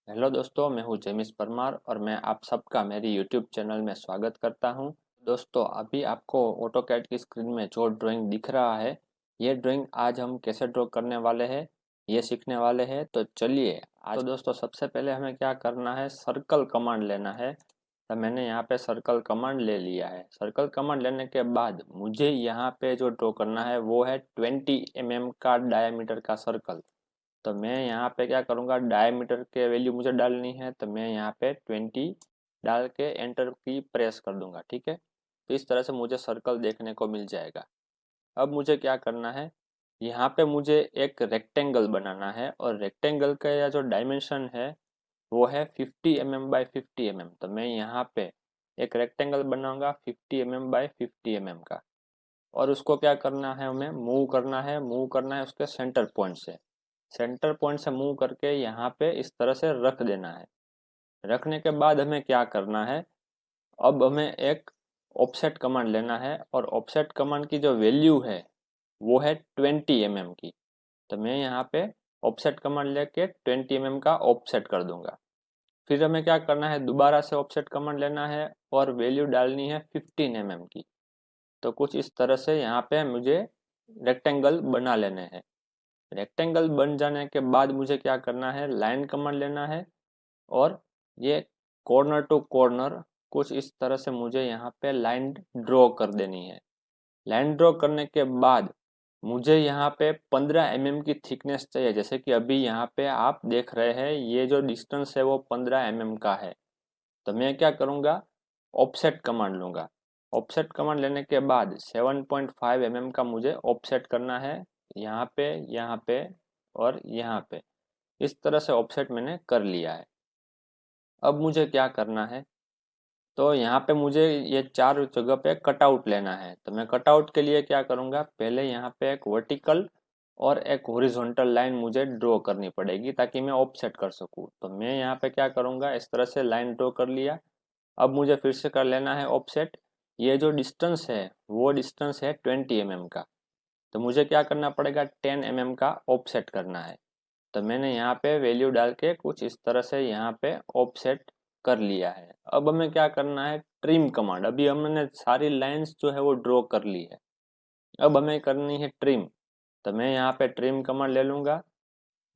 Hello दोस्तों, मैं हूं जेमिस परमार और मैं आप सबका मेरी यूट्यूब चैनल में स्वागत करता हूं। दोस्तों, अभी आपको ऑटोकैड की स्क्रीन में जो ड्राइंग दिख रहा है, ये ड्राइंग आज हम कैसे ड्रॉ करने वाले हैं, ये सीखने वाले हैं। तो चलिए आज। तो दोस्तों, सबसे पहले हमें क्या करना है, सर्कल कमांड लेना है। तो मैंने यहाँ पे सर्कल कमांड ले लिया है। सर्कल कमांड लेने के बाद मुझे यहाँ पे जो ड्रॉ करना है वो है 20 mm का डायमीटर का सर्कल। तो मैं यहाँ पे क्या करूँगा, डायमीटर के वैल्यू मुझे डालनी है, तो मैं यहाँ पे 20 डाल के एंटर की प्रेस कर दूंगा। ठीक है, तो इस तरह से मुझे सर्कल देखने को मिल जाएगा। अब मुझे क्या करना है, यहाँ पे मुझे एक रेक्टेंगल बनाना है और रेक्टेंगल का जो डायमेंशन है वो है 50 mm by 50 mm। तो मैं यहाँ पे एक रेक्टेंगल बनाऊंगा 50 mm by 50 mm का। और उसको क्या करना है, हमें मूव करना है उसके सेंटर पॉइंट से। सेंटर पॉइंट से मूव करके यहाँ पे इस तरह से रख देना है। रखने के बाद हमें क्या करना है, अब हमें एक ऑफसेट कमांड लेना है और ऑफसेट कमांड की जो वैल्यू है वो है 20 mm की। तो मैं यहाँ पे ऑफसेट कमांड लेके 20 mm का ऑफसेट कर दूंगा। फिर हमें क्या करना है, दोबारा से ऑफसेट कमांड लेना है और वैल्यू डालनी है 15 mm की। तो कुछ इस तरह से यहाँ पे मुझे रेक्टेंगल बना लेने हैं। रेक्टेंगल बन जाने के बाद मुझे क्या करना है, लाइन कमांड लेना है और ये कॉर्नर टू कॉर्नर कुछ इस तरह से मुझे यहाँ पे लाइन ड्रॉ कर देनी है। लाइन ड्रॉ करने के बाद मुझे यहाँ पे 15 mm की थिकनेस चाहिए। जैसे कि अभी यहाँ पे आप देख रहे हैं, ये जो डिस्टेंस है वो 15 mm का है। तो मैं क्या करूँगा, ऑफसेट कमांड लूँगा। ऑफसेट कमांड लेने के बाद 7.5 mm का मुझे ऑफसेट करना है, यहाँ पे और यहाँ पे। इस तरह से ऑफसेट मैंने कर लिया है। अब मुझे क्या करना है, तो यहाँ पे मुझे ये चार जगह पे कटआउट लेना है। तो मैं कटआउट के लिए क्या करूँगा, पहले यहाँ पे एक वर्टिकल और एक हॉरिजॉन्टल लाइन मुझे ड्रॉ करनी पड़ेगी ताकि मैं ऑफसेट कर सकूँ। तो मैं यहाँ पे क्या करूँगा, इस तरह से लाइन ड्रॉ कर लिया। अब मुझे फिर से कर लेना है ऑफसेट। ये जो डिस्टेंस है वो डिस्टेंस है 20 mm का। तो मुझे क्या करना पड़ेगा, 10 mm का ऑफसेट करना है। तो मैंने यहाँ पे वैल्यू डाल के कुछ इस तरह से यहाँ पे ऑफसेट कर लिया है। अब हमें क्या करना है, ट्रिम कमांड। अभी हमने सारी लाइंस जो है वो ड्रॉ कर ली है, अब हमें करनी है ट्रिम। तो मैं यहाँ पे ट्रिम कमांड ले लूँगा।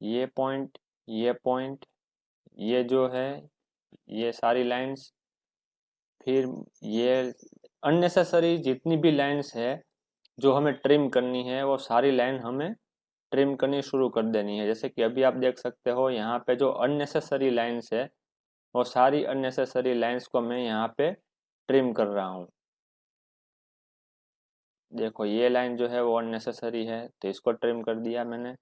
ये पॉइंट, ये पॉइंट, ये जो है, ये सारी लाइंस, फिर ये अननेसेसरी जितनी भी लाइंस है जो हमें ट्रिम करनी है वो सारी लाइन हमें ट्रिम करनी शुरू कर देनी है। जैसे कि अभी आप देख सकते हो यहाँ पे जो अननेसेसरी लाइंस है वो सारी अननेसेसरी लाइंस को मैं यहाँ पे ट्रिम कर रहा हूँ। देखो ये लाइन जो है वो अननेसेसरी है तो इसको ट्रिम कर दिया मैंने।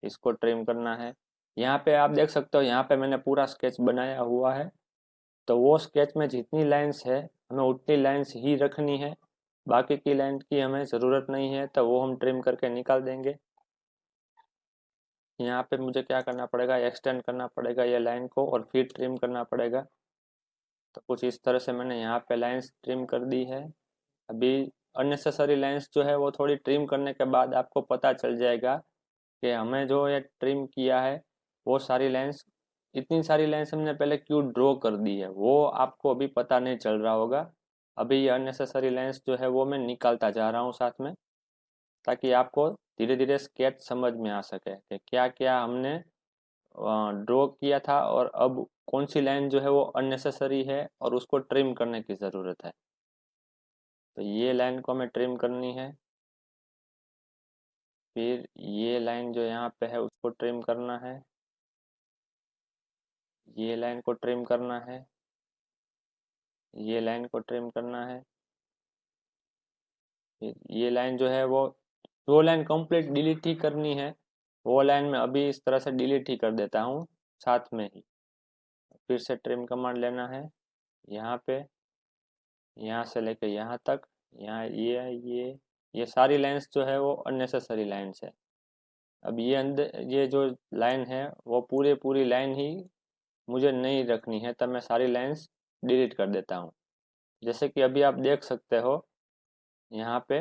इसको ट्रिम करना है। यहाँ पे आप देख सकते हो, यहाँ पे मैंने पूरा स्केच बनाया हुआ है। तो वो स्केच में जितनी लाइंस है हमें उतनी लाइंस ही रखनी है, बाकी की लाइन की हमें ज़रूरत नहीं है, तो वो हम ट्रिम करके निकाल देंगे। यहाँ पे मुझे क्या करना पड़ेगा, एक्सटेंड करना पड़ेगा ये लाइन को और फिर ट्रिम करना पड़ेगा। तो कुछ इस तरह से मैंने यहाँ पे लाइंस ट्रिम कर दी है। अभी अननेसेसरी लाइंस जो है वो थोड़ी ट्रिम करने के बाद आपको पता चल जाएगा कि हमें जो ये ट्रिम किया है वो सारी लाइंस, इतनी सारी लाइंस हमने पहले क्यों ड्रॉ कर दी है वो आपको अभी पता नहीं चल रहा होगा। अभी ये अननेसेसरी लाइंस जो है वो मैं निकालता जा रहा हूँ साथ में, ताकि आपको धीरे धीरे स्केच समझ में आ सके कि क्या क्या हमने ड्रॉ किया था और अब कौन सी लाइन जो है वो अननेसेसरी है और उसको ट्रिम करने की ज़रूरत है। तो ये लाइन को हमें ट्रिम करनी है। फिर ये लाइन जो यहाँ पे है उसको ट्रिम करना है। ये लाइन को ट्रिम करना है। ये लाइन को ट्रिम करना है। फिर ये लाइन जो है वो लाइन कंप्लीट डिलीट ही करनी है। वो लाइन में अभी इस तरह से डिलीट ही कर देता हूँ साथ में ही। फिर से ट्रिम कमांड लेना है। यहाँ पे, यहाँ से लेके यहाँ तक, यहाँ ये सारी लाइंस जो है वो अननेसेसरी लाइंस है। अब ये अंदर ये जो लाइन है वो पूरी पूरी लाइन ही मुझे नहीं रखनी है, तब मैं सारी लाइंस डिलीट कर देता हूँ। जैसे कि अभी आप देख सकते हो, यहाँ पे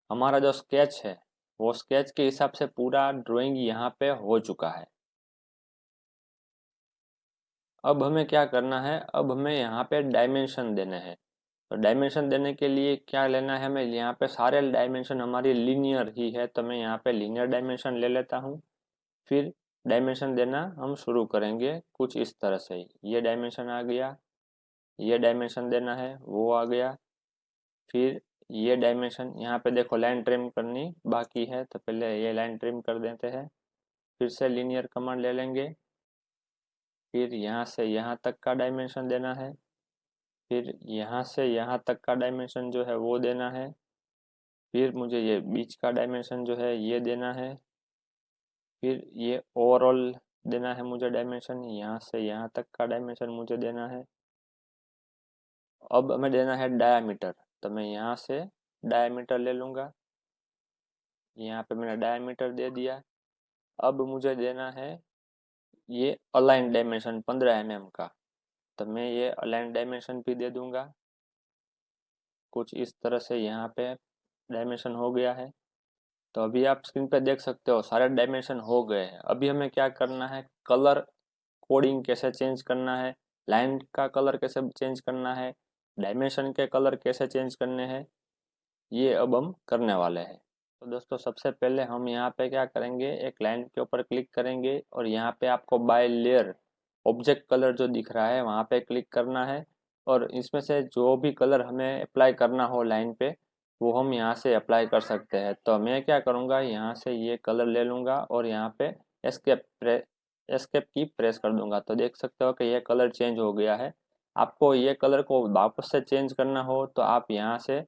हमारा जो स्केच है वो स्केच के हिसाब से पूरा ड्राइंग यहाँ पे हो चुका है। अब हमें क्या करना है, अब हमें यहाँ पे डायमेंशन देने हैं। तो डायमेंशन देने के लिए क्या लेना है, हमें यहाँ पे सारे डायमेंशन हमारी लीनियर ही है, तो मैं यहाँ पे लीनियर डायमेंशन ले लेता हूँ। फिर डायमेंशन देना हम शुरू करेंगे कुछ इस तरह से। ये डायमेंशन आ गया, ये डायमेंशन देना है, वो आ गया। फिर ये डायमेंशन, यहाँ पे देखो लाइन ट्रिम करनी बाकी है, तो पहले ये लाइन ट्रिम कर देते हैं। फिर से लीनियर कमांड ले लेंगे। फिर यहाँ से यहाँ तक का डायमेंशन देना है। फिर यहाँ से यहाँ तक का डायमेंशन जो है वो देना है। फिर मुझे ये बीच का डायमेंशन जो है ये देना है। फिर ये ओवरऑल देना है मुझे डायमेंशन, यहाँ से यहाँ तक का डायमेंशन मुझे देना है। अब हमें देना है डायामीटर, तो मैं यहाँ से डायामीटर ले लूँगा। यहाँ पे मैंने डायामीटर दे दिया। अब मुझे देना है ये अलाइन डायमेंशन 15 mm का, तो मैं ये अलाइन डायमेंशन भी दे दूंगा। कुछ इस तरह से यहाँ पे डायमेंशन हो गया है। तो अभी आप स्क्रीन पे देख सकते हो सारे डायमेंशन हो गए हैं। अभी हमें क्या करना है, कलर कोडिंग कैसे चेंज करना है, लाइन का कलर कैसे चेंज करना है, डायमेंशन के कलर कैसे चेंज करने हैं, ये अब हम करने वाले हैं। तो दोस्तों सबसे पहले हम यहाँ पे क्या करेंगे, एक लाइन के ऊपर क्लिक करेंगे और यहाँ पे आपको बाय लेयर ऑब्जेक्ट कलर जो दिख रहा है वहाँ पे क्लिक करना है। और इसमें से जो भी कलर हमें अप्लाई करना हो लाइन पे वो हम यहाँ से अप्लाई कर सकते हैं। तो मैं क्या करूँगा, यहाँ से ये कलर ले लूँगा और यहाँ पे एस्केप की प्रेस कर दूंगा। तो देख सकते हो कि ये कलर चेंज हो गया है। आपको ये कलर को वापस से चेंज करना हो तो आप यहाँ से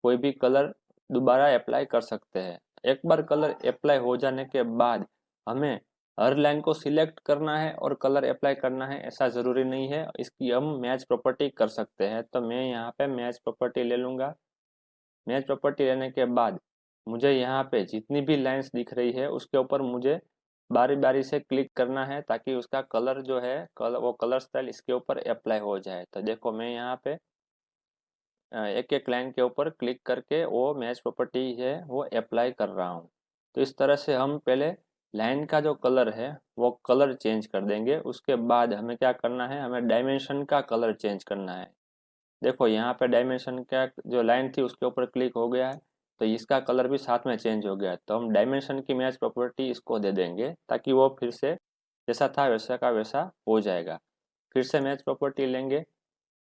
कोई भी कलर दोबारा अप्लाई कर सकते हैं। एक बार कलर अप्लाई हो जाने के बाद हमें हर लाइन को सिलेक्ट करना है और कलर अप्लाई करना है ऐसा ज़रूरी नहीं है। इसकी हम मैच प्रॉपर्टी कर सकते हैं। तो मैं यहाँ पे मैच प्रॉपर्टी ले लूँगा। मैच प्रॉपर्टी लेने के बाद मुझे यहाँ पे जितनी भी लाइंस दिख रही है उसके ऊपर मुझे बारी बारी से क्लिक करना है ताकि उसका कलर जो है वो कलर स्टाइल इसके ऊपर अप्लाई हो जाए। तो देखो मैं यहाँ पे एक एक लाइन के ऊपर क्लिक करके वो मैच प्रॉपर्टी है वो अप्लाई कर रहा हूँ। तो इस तरह से हम पहले लाइन का जो कलर है वो कलर चेंज कर देंगे। उसके बाद हमें क्या करना है, हमें डायमेंशन का कलर चेंज करना है। देखो यहाँ पे डायमेंशन का जो लाइन थी उसके ऊपर क्लिक हो गया है, तो इसका कलर भी साथ में चेंज हो गया है। तो हम डायमेंशन की मैच प्रॉपर्टी इसको दे देंगे ताकि वो फिर से जैसा था वैसा का वैसा हो जाएगा। फिर से मैच प्रॉपर्टी लेंगे,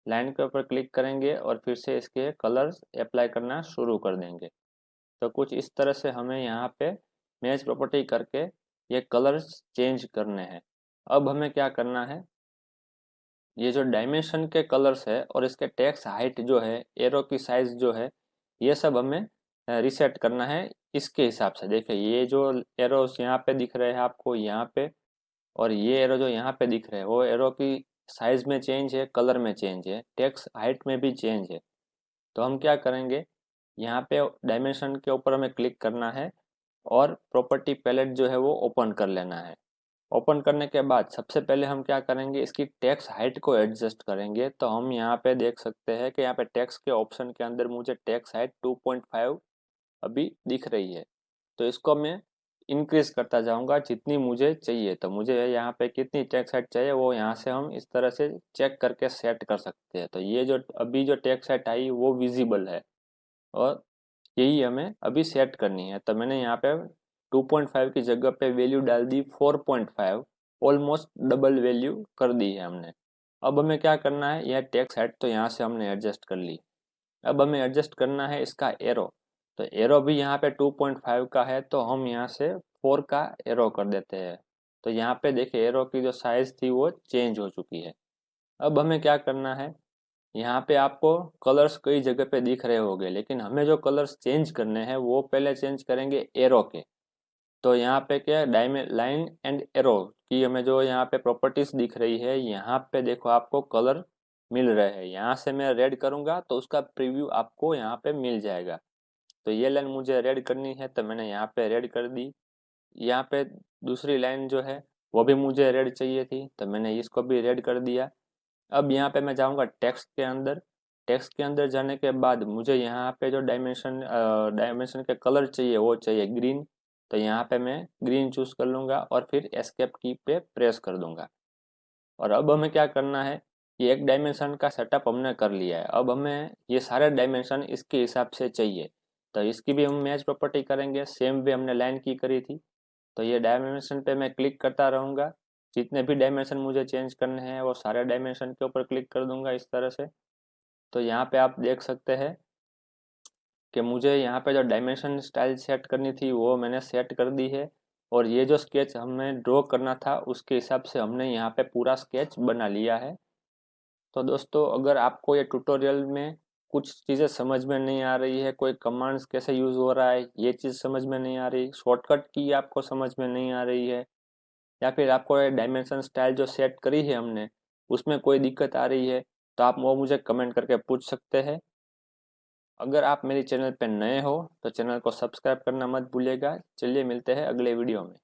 लाइन के ऊपर क्लिक करेंगे और फिर से इसके कलर्स अप्लाई करना शुरू कर देंगे। तो कुछ इस तरह से हमें यहाँ पे मैच प्रॉपर्टी करके ये कलर्स चेंज करने हैं। अब हमें क्या करना है, ये जो डायमेंशन के कलर्स है और इसके टेक्स्ट हाइट जो है, एरो की साइज जो है, ये सब हमें रिसेट करना है इसके हिसाब से। देखिए ये जो एरोस यहाँ पे दिख रहे हैं आपको यहाँ पे, और ये एरो जो यहाँ पे दिख रहे हैं वो एरो की साइज में चेंज है, कलर में चेंज है, टेक्स्ट हाइट में भी चेंज है। तो हम क्या करेंगे, यहाँ पे डायमेंशन के ऊपर हमें क्लिक करना है और प्रॉपर्टी पैलेट जो है वो ओपन कर लेना है। ओपन करने के बाद सबसे पहले हम क्या करेंगे, इसकी टेक्स्ट हाइट को एडजस्ट करेंगे। तो हम यहाँ पे देख सकते हैं कि यहाँ पे टेक्स्ट के ऑप्शन के अंदर मुझे टेक्स्ट हाइट 2.5 अभी दिख रही है। तो इसको मैं इंक्रीज करता जाऊंगा जितनी मुझे चाहिए। तो मुझे यहाँ पे कितनी टेक्स्ट हाइट चाहिए वो यहाँ से हम इस तरह से चेक करके सेट कर सकते हैं। तो ये जो अभी जो टेक्स्ट हाइट आई वो विजिबल है और यही हमें अभी सेट करनी है। तो मैंने यहाँ पे 2.5 की जगह पे वैल्यू डाल दी 4.5, ऑलमोस्ट डबल वैल्यू कर दी है हमने। अब हमें क्या करना है, यह टेक्स्ट हाइट तो यहाँ से हमने एडजस्ट कर ली। अब हमें एडजस्ट करना है इसका एरो। तो एरो भी यहाँ पे 2.5 का है तो हम यहाँ से 4 का एरो कर देते हैं। तो यहाँ पे देखिए एरो की जो साइज थी वो चेंज हो चुकी है। अब हमें क्या करना है, यहाँ पे आपको कलर्स कई जगह पे दिख रहे होंगे लेकिन हमें जो कलर्स चेंज करने हैं वो पहले चेंज करेंगे एरो के। तो यहाँ पे क्या डायमे लाइन एंड एरो की हमें जो यहाँ पे प्रॉपर्टीज दिख रही है, यहाँ पे देखो आपको कलर मिल रहे हैं। यहाँ से मैं रेड करूँगा तो उसका प्रीव्यू आपको यहाँ पे मिल जाएगा। तो ये लाइन मुझे रेड करनी है तो मैंने यहाँ पे रेड कर दी। यहाँ पे दूसरी लाइन जो है वो भी मुझे रेड चाहिए थी तो मैंने इसको भी रेड कर दिया। अब यहाँ पे मैं जाऊँगा टेक्स्ट के अंदर। टेक्स्ट के अंदर जाने के बाद मुझे यहाँ पे जो डायमेंशन के कलर चाहिए वो चाहिए ग्रीन। तो यहाँ पे मैं ग्रीन चूज कर लूँगा और फिर एस्केप की पे प्रेस कर दूंगा। और अब हमें क्या करना है, ये एक डायमेंशन का सेटअप हमने कर लिया है। अब हमें ये सारे डायमेंशन इसके हिसाब से चाहिए, तो इसकी भी हम मैच प्रॉपर्टी करेंगे, सेम वे हमने लाइन की करी थी। तो ये डायमेंशन पे मैं क्लिक करता रहूँगा, जितने भी डायमेंशन मुझे चेंज करने हैं वो सारे डायमेंशन के ऊपर क्लिक कर दूंगा इस तरह से। तो यहाँ पे आप देख सकते हैं कि मुझे यहाँ पे जो डायमेंशन स्टाइल सेट करनी थी वो मैंने सेट कर दी है, और ये जो स्केच हमें ड्रॉ करना था उसके हिसाब से हमने यहाँ पे पूरा स्केच बना लिया है। तो दोस्तों, अगर आपको ये ट्यूटोरियल में कुछ चीज़ें समझ में नहीं आ रही है, कोई कमांड्स कैसे यूज़ हो रहा है ये चीज़ समझ में नहीं आ रही, शॉर्टकट की आपको समझ में नहीं आ रही है, या फिर आपको ये डायमेंशन स्टाइल जो सेट करी है हमने उसमें कोई दिक्कत आ रही है, तो आप वो मुझे कमेंट करके पूछ सकते हैं। अगर आप मेरे चैनल पर नए हो तो चैनल को सब्सक्राइब करना मत भूलिएगा। चलिए मिलते हैं अगले वीडियो में।